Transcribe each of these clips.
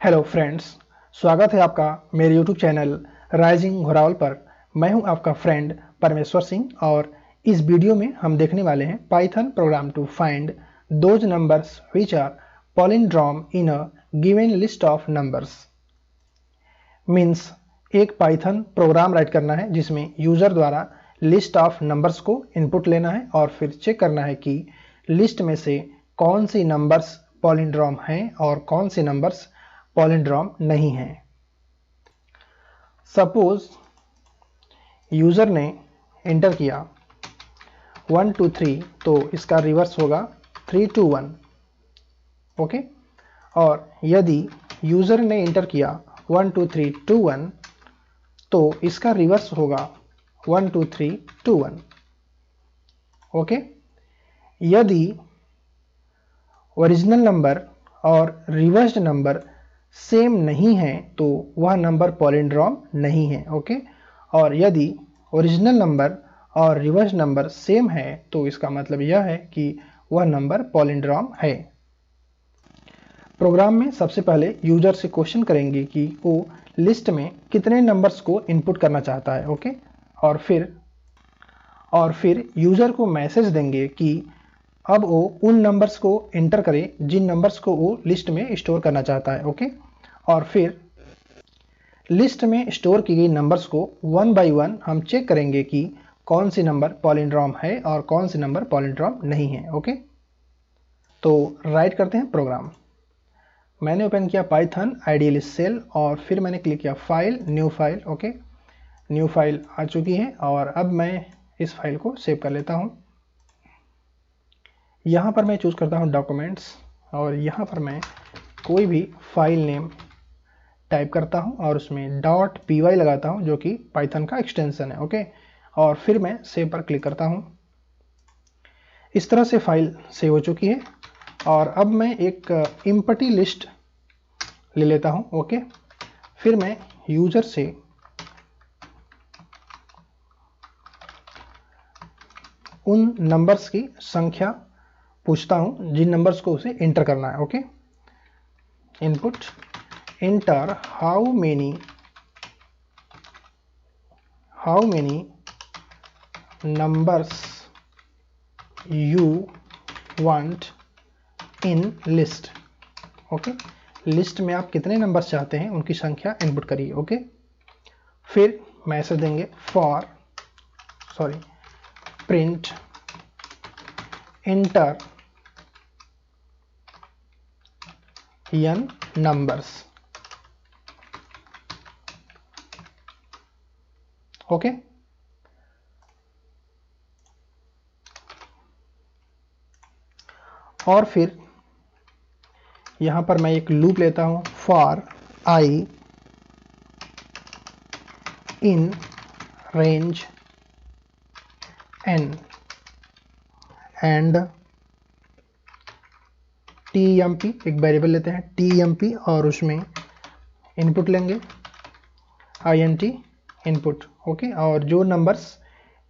Hello friends, स्वागत है आपका मेरे यूट्यूब चैनल राइजिंग घोरावल पर। मैं हूं आपका फ्रेंड परमेश्वर सिंह और इस वीडियो में हम देखने वाले हैं python program to find those numbers which are palindrome in a given list of numbers. Means एक पाइथन प्रोग्राम राइट करना है जिसमें यूजर द्वारा लिस्ट ऑफ नंबर्स को इनपुट लेना है और फिर चेक करना है कि लिस्ट में से कौन सी नंबर्स palindrome हैं और कौन सी नंबर्स palindrome नहीं है। सपोज यूजर ने एंटर किया 1 2 3 तो इसका रिवर्स होगा 3 2 1। ओके, और यदि यूजर ने एंटर किया 1 2 3 2 1 तो इसका रिवर्स होगा 1 2 3 2 1। ओके, यदि ओरिजिनल नंबर और रिवर्स्ड नंबर सेम नहीं है तो वह नंबर palindrome नहीं है। ओके, और यदि ओरिजिनल नंबर और रिवर्स नंबर सेम है तो इसका मतलब यह है कि वह नंबर palindrome है। प्रोग्राम में सबसे पहले यूजर से क्वेश्चन करेंगे कि वो लिस्ट में कितने नंबर्स को इनपुट करना चाहता है। ओके, और फिर यूजर को मैसेज देंगे कि अब वो उन नंबर्स को एंटर करे जिन नंबर्स को वो लिस्ट में स्टोर करना चाहता है। ओके, और फिर लिस्ट में स्टोर की गई नंबर्स को वन बाय वन हम चेक करेंगे कि कौन सी नंबर palindrome है और कौन सी नंबर palindrome नहीं है। ओके, तो राइट करते हैं प्रोग्राम। मैंने ओपन किया पाइथन आइडियल सेल और फिर मैंने क्लिक किया file, new file. Okay, new file आ चुकी है और अब मैं इस फाइल को सेव कर लेता हूँ। यहाँ पर मैं चूज़ करता हूँ डॉक्यूमेंट्स और यहाँ पर मैं कोई भी फाइल नेम टाइप करता हूँ और उसमें .py लगाता हूँ जो कि पाइथन का एक्सटेंशन है। ओके, और फिर मैं सेव पर क्लिक करता हूँ। इस तरह से फाइल सेव हो चुकी है और अब मैं एक एम्प्टी लिस्ट ले लेता हूँ। ओके, फिर मैं यूजर से उन नंबर्स की संख्या पूछता हूँ जिन नंबर्स को उसे एंटर करना है। Okay, input enter how many numbers you want in list। Okay, list में आप कितने नंबर्स चाहते हैं उनकी संख्या इनपुट करिए। ओके, फिर मैसेज देंगे print enter n numbers। Okay, और फिर यहां पर मैं एक लूप लेता हूं for i in range n and tmp, एक वेरिएबल लेते हैं tmp और उसमें इनपुट लेंगे int इनपुट। ओके, और जो नंबर्स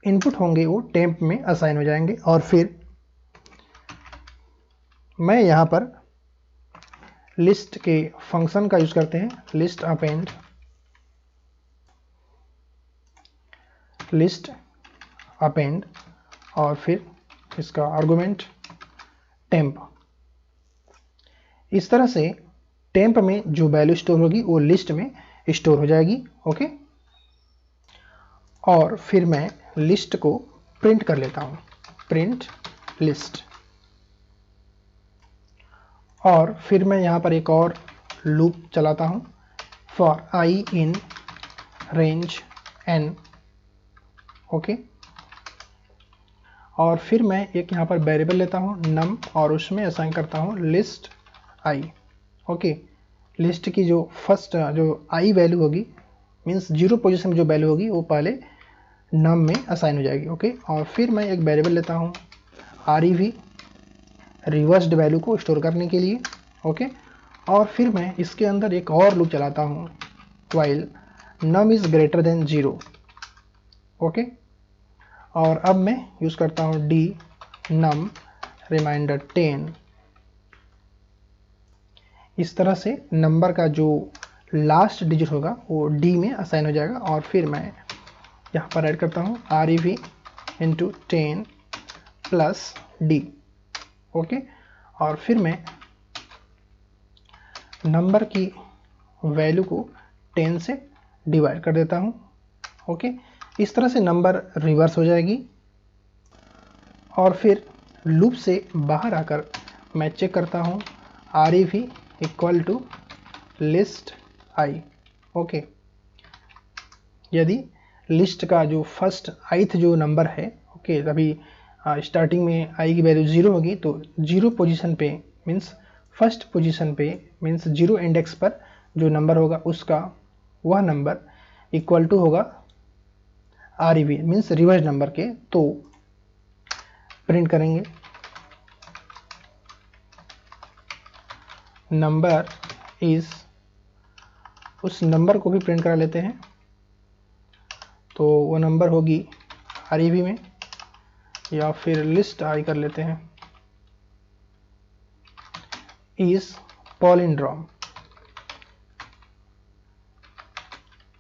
इनपुट होंगे वो टेम्प में असाइन हो जाएंगे और फिर मैं यहाँ पर लिस्ट के फंक्शन का यूज करते हैं लिस्ट अपेंड और फिर इसका आर्गुमेंट टेम्प। इस तरह से टेम्प में जो वैल्यू स्टोर होगी वो लिस्ट में स्टोर हो जाएगी। ओके, और फिर मैं लिस्ट को प्रिंट कर लेता हूँ प्रिंट लिस्ट, और फिर मैं यहाँ पर एक और लूप चलाता हूँ for i in range n। Okay, और फिर मैं एक यहाँ पर वेरिएबल लेता हूँ num और उसमें असाइन करता हूँ लिस्ट i। ओके, लिस्ट की जो फर्स्ट जो i वैल्यू होगी मीन्स 0 पोजीशन में जो वैल्यू होगी वो पहले num में असाइन हो जाएगी। ओके, और फिर मैं एक वेरिएबल लेता हूँ rev रिवर्स्ड वैल्यू को स्टोर करने के लिए। ओके, और फिर मैं इसके अंदर एक और लूप चलाता हूँ while num is greater than 0। Okay, और अब मैं यूज करता हूँ num रिमाइंडर 10 इस तरह से नंबर का जो लास्ट डिजिट होगा वो डी में असाइन हो जाएगा। और फिर मैं यहाँ पर ऐड करता हूँ REV into 10 plus D. Okay, और फिर मैं नंबर की वैल्यू को 10 से डिवाइड कर देता हूँ। ओके, इस तरह से नंबर रिवर्स हो जाएगी। और फिर लूप से बाहर आकर मैं चेक करता हूँ REV equal to list I. Okay, यदि लिस्ट का जो फर्स्ट ith जो नंबर है, ओके, अभी स्टार्टिंग में आई की वैल्यू 0 होगी, तो 0 पोजीशन पे मीन्स फर्स्ट पोजीशन पे मीन्स 0 इंडेक्स पर जो नंबर होगा उसका वह नंबर इक्वल टू होगा REV मीन्स रिवर्स नंबर के। तो प्रिंट करेंगे नंबर इज, उस नंबर को भी प्रिंट करा लेते हैं, तो वो नंबर होगी REV में, या फिर लिस्ट आई कर लेते हैं, is palindrome.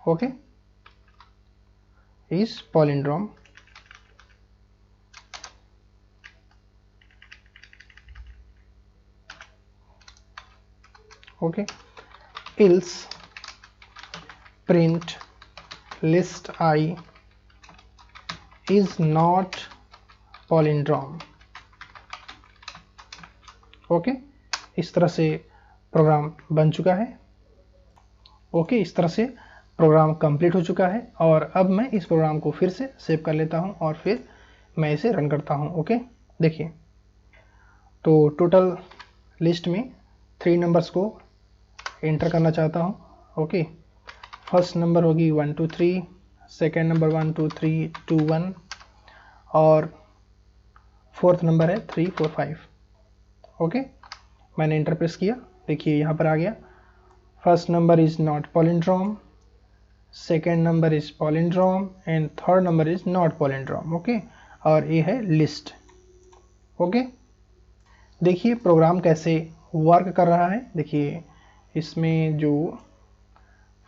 Okay, is palindrome. Okay, else print list I is not palindrome। Okay, इस तरह से प्रोग्राम बन चुका है। ओके, इस तरह से प्रोग्राम कंप्लीट हो चुका है। और अब मैं इस प्रोग्राम को फिर से सेव कर लेता हूं और फिर मैं इसे रन करता हूं। ओके, देखिए, तो टोटल लिस्ट में 3 नंबर्स को एंटर करना चाहता हूं। ओके, फर्स्ट नंबर होगी 1 2 3, सेकेंड नंबर 1 2 3 2 1, और फोर्थ नंबर है 3 4 5। ओके, मैंने एंटर प्रेस किया, देखिए यहाँ पर आ गया। First number is not palindrome, second number is palindrome and third number is not palindrome. Okay, और ये है लिस्ट। ओके, देखिए प्रोग्राम कैसे वर्क कर रहा है। देखिए इसमें जो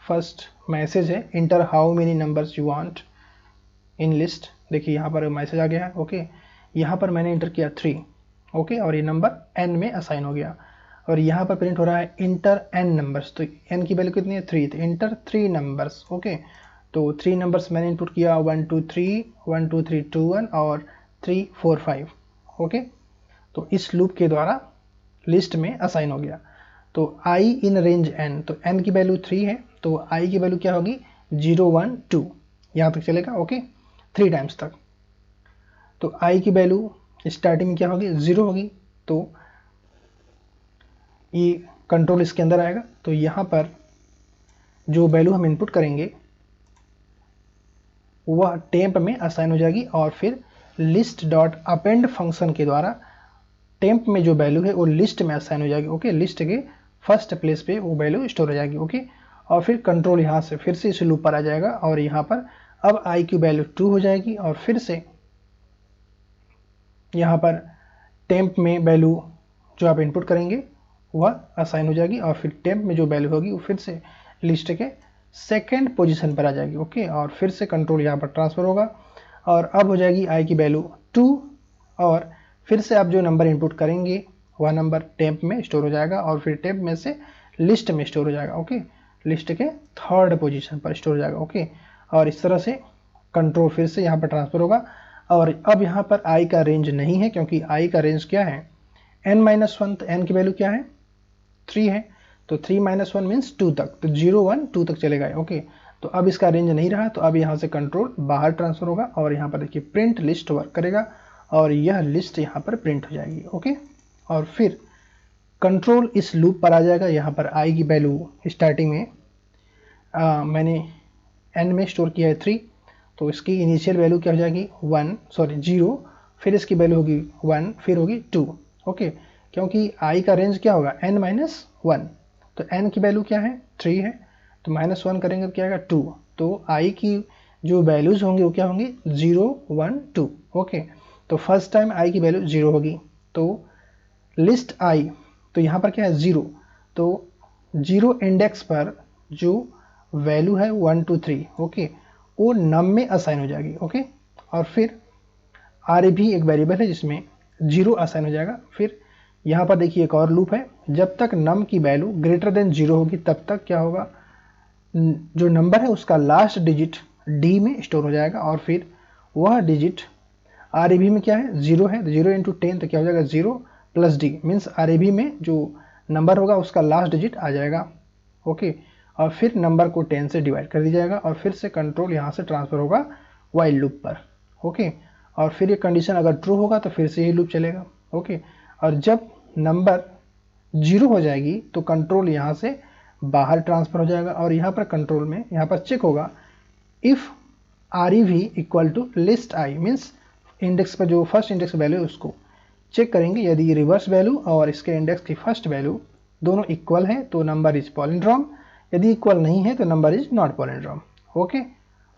फर्स्ट मैसेज है, enter how many numbers you want in list, देखिए यहाँ पर मैसेज आ गया है। ओके, यहाँ पर मैंने इंटर किया 3। ओके, और ये नंबर n में असाइन हो गया। और यहाँ पर प्रिंट हो रहा है इंटर n नंबर्स, तो n की वैल्यू कितनी है 3, तो इंटर 3 नंबर्स। ओके, तो 3 नंबर्स मैंने इनपुट किया 1 2 3 1 2 3 2 1 और 3 4 5। ओके, तो इस लूप के द्वारा लिस्ट में असाइन हो गया। तो I इन रेंज n, तो n की वैल्यू 3 है, तो I की वैल्यू क्या होगी 0 1 2, यहाँ तक चलेगा। ओके, 3 टाइम्स तक। तो I की वैल्यू स्टार्टिंग में क्या होगी 0 होगी, तो ये कंट्रोल इसके अंदर आएगा। तो यहाँ पर जो वैल्यू हम इनपुट करेंगे वह टेम्प में असाइन हो जाएगी, और फिर लिस्ट डॉट अपेंड फंक्शन के द्वारा टेम्प में जो वैल्यू है वो लिस्ट में असाइन हो जाएगी। ओके, लिस्ट के फर्स्ट प्लेस पे वो वैल्यू स्टोर हो जाएगी। ओके, और फिर कंट्रोल यहाँ से फिर से इस लूप पर आ जाएगा, और यहाँ पर अब I की वैल्यू 2 हो जाएगी, और फिर से यहाँ पर टेम्प में वैल्यू जो आप इनपुट करेंगे वह असाइन हो जाएगी, और फिर टेम्प में जो वैल्यू होगी वो फिर से लिस्ट के सेकेंड पोजीशन पर आ जाएगी। ओके, और फिर से कंट्रोल यहाँ पर ट्रांसफर होगा, और अब हो जाएगी I की वैल्यू 2, और फिर से आप जो नंबर इनपुट करेंगे वह नंबर टेम्प में स्टोर हो जाएगा, और फिर टेम्प में से लिस्ट में स्टोर हो जाएगा। ओके, लिस्ट के थर्ड पोजीशन पर स्टोर हो जाएगा। ओके, और इस तरह से कंट्रोल फिर से यहाँ पर ट्रांसफर होगा। और अब यहाँ पर I का रेंज नहीं है, क्योंकि I का रेंज क्या है n-1, तो n की वैल्यू क्या है 3 है, तो 3-1 मीन्स 2 तक, तो 0 1 2 तक चलेगा। ओके, तो अब इसका रेंज नहीं रहा, तो अब यहाँ से कंट्रोल बाहर ट्रांसफर होगा, और यहाँ पर देखिए प्रिंट लिस्ट वर्क करेगा, और यह लिस्ट यहाँ पर प्रिंट हो जाएगी। ओके, और फिर कंट्रोल इस लूप पर आ जाएगा। यहाँ पर I की वैल्यू स्टार्टिंग में मैंने n में स्टोर किया है 3, तो इसकी इनिशियल वैल्यू क्या हो जाएगी 0, फिर इसकी वैल्यू होगी 1, फिर होगी 2। ओके, क्योंकि I का रेंज क्या होगा n-1, तो n की वैल्यू क्या है 3 है, तो -1 करेंगे तो क्या आएगा 2, तो I की जो वैल्यूज होंगी वो क्या होंगी 0 1 2। ओके, तो फर्स्ट टाइम I की वैल्यू 0 होगी, तो लिस्ट I, तो यहाँ पर क्या है 0, तो 0 इंडेक्स पर जो वैल्यू है 1 2 3 ओके वो नम में असाइन हो जाएगी ओके। और फिर आर भी एक वेरिएबल है जिसमें 0 असाइन हो जाएगा। फिर यहाँ पर देखिए एक और लूप है, जब तक नम की वैल्यू ग्रेटर देन 0 होगी तब तक क्या होगा, जो नंबर है उसका लास्ट डिजिट डी में स्टोर हो जाएगा और फिर वह डिजिट आर में क्या है 0 है, 0 इंटू 10 तो क्या हो जाएगा 0 प्लस डी मीन्स आर में जो नंबर होगा उसका लास्ट डिजिट आ जाएगा ओके। और फिर नंबर को 10 से डिवाइड कर दिया जाएगा और फिर से कंट्रोल यहाँ से ट्रांसफर होगा वाइल लूप पर ओके। और फिर ये कंडीशन अगर ट्रू होगा तो फिर से यही लूप चलेगा ओके। और जब नंबर 0 हो जाएगी तो कंट्रोल यहाँ से बाहर ट्रांसफर हो जाएगा और यहाँ पर कंट्रोल में यहाँ पर चेक होगा if R equal to list I means index पर जो फर्स्ट इंडेक्स वैल्यू है उसको चेक करेंगे। यदि रिवर्स वैल्यू और इसके इंडेक्स की फर्स्ट वैल्यू दोनों इक्वल है तो नंबर इज पॉलिंड्रोम, यदि इक्वल नहीं है तो नंबर इज नॉट पॉलिंड्रोम ओके।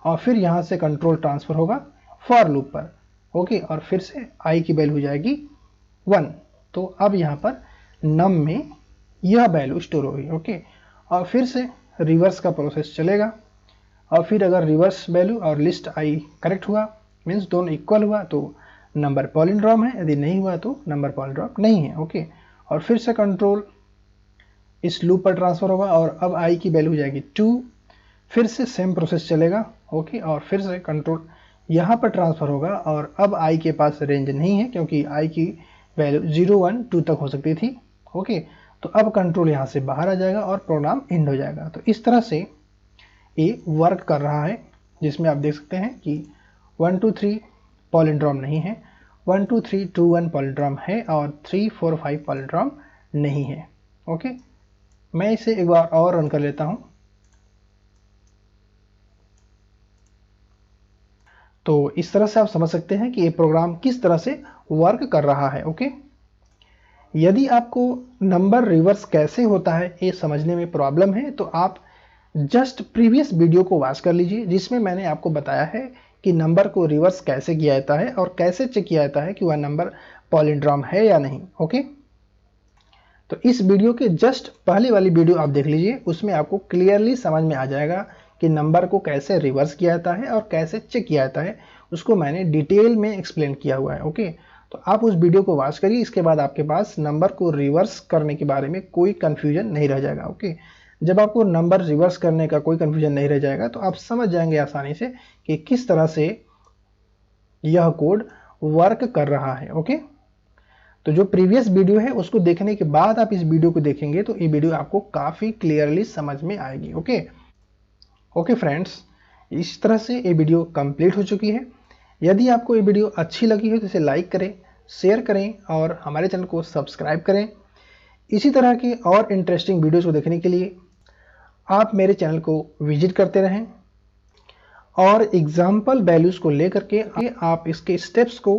और फिर यहाँ से कंट्रोल ट्रांसफर होगा फॉर लूप पर ओके। और फिर से आई की वैल्यू हो जाएगी 1, तो अब यहाँ पर नम में यह वैल्यू स्टोर होगी ओके। और फिर से रिवर्स का प्रोसेस चलेगा और फिर अगर रिवर्स वैल्यू और लिस्ट आई करेक्ट हुआ मीन्स दोनों इक्वल हुआ तो नंबर पॉलिंड्रोम है, यदि नहीं हुआ तो नंबर पॉलिंड्रोम नहीं है ओके। और फिर से कंट्रोल इस लूप पर ट्रांसफर होगा और अब आई की वैल्यू हो जाएगी 2, फिर से सेम प्रोसेस चलेगा ओके। और फिर से कंट्रोल यहाँ पर ट्रांसफर होगा और अब आई के पास रेंज नहीं है क्योंकि आई की वैल्यू 0 1 2 तक हो सकती थी ओके। तो अब कंट्रोल यहाँ से बाहर आ जाएगा और प्रोग्राम एंड हो जाएगा। तो इस तरह से ये वर्क कर रहा है जिसमें आप देख सकते हैं कि 1 2 3 पॉलिंड्रोम नहीं है, 1 2 3 2 1 पॉलिंड्रोम है और 3 4 5 पॉलिंड्रोम नहीं है ओके। मैं इसे एक बार और रन कर लेता हूं। तो इस तरह से आप समझ सकते हैं कि ये प्रोग्राम किस तरह से वर्क कर रहा है ओके। यदि आपको नंबर रिवर्स कैसे होता है ये समझने में प्रॉब्लम है तो आप जस्ट प्रीवियस वीडियो को वॉच कर लीजिए जिसमें मैंने आपको बताया है कि नंबर को रिवर्स कैसे किया जाता है और कैसे चेक किया जाता है कि वह नंबर पॉलिंड्रोम है या नहीं ओके। तो इस वीडियो के जस्ट पहले वाली वीडियो आप देख लीजिए, उसमें आपको क्लियरली समझ में आ जाएगा कि नंबर को कैसे रिवर्स किया जाता है और कैसे चेक किया जाता है, उसको मैंने डिटेल में एक्सप्लेन किया हुआ है ओके। तो आप उस वीडियो को वॉच करिए, इसके बाद आपके पास नंबर को रिवर्स करने के बारे में कोई कन्फ्यूजन नहीं रह जाएगा ओके। जब आपको नंबर रिवर्स करने का कोई कन्फ्यूजन नहीं रह जाएगा तो आप समझ जाएंगे आसानी से कि किस तरह से यह कोड वर्क कर रहा है ओके। तो जो प्रीवियस वीडियो है उसको देखने के बाद आप इस वीडियो को देखेंगे तो ये वीडियो आपको काफ़ी क्लियरली समझ में आएगी ओके। ओके फ्रेंड्स, इस तरह से ये वीडियो कंप्लीट हो चुकी है। यदि आपको ये वीडियो अच्छी लगी हो तो इसे लाइक करें, शेयर करें और हमारे चैनल को सब्सक्राइब करें। इसी तरह के और इंटरेस्टिंग वीडियोज़ को देखने के लिए आप मेरे चैनल को विजिट करते रहें और एग्जाम्पल वैल्यूज़ को लेकर के आप इसके स्टेप्स को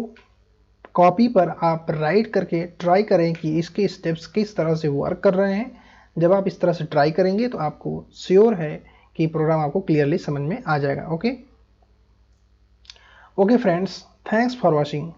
कॉपी पर आप राइट करके ट्राई करें कि इसके स्टेप्स किस तरह से वर्क कर रहे हैं। जब आप इस तरह से ट्राई करेंगे तो आपको श्योर है कि प्रोग्राम आपको क्लियरली समझ में आ जाएगा okay. Okay friends, thanks for watching.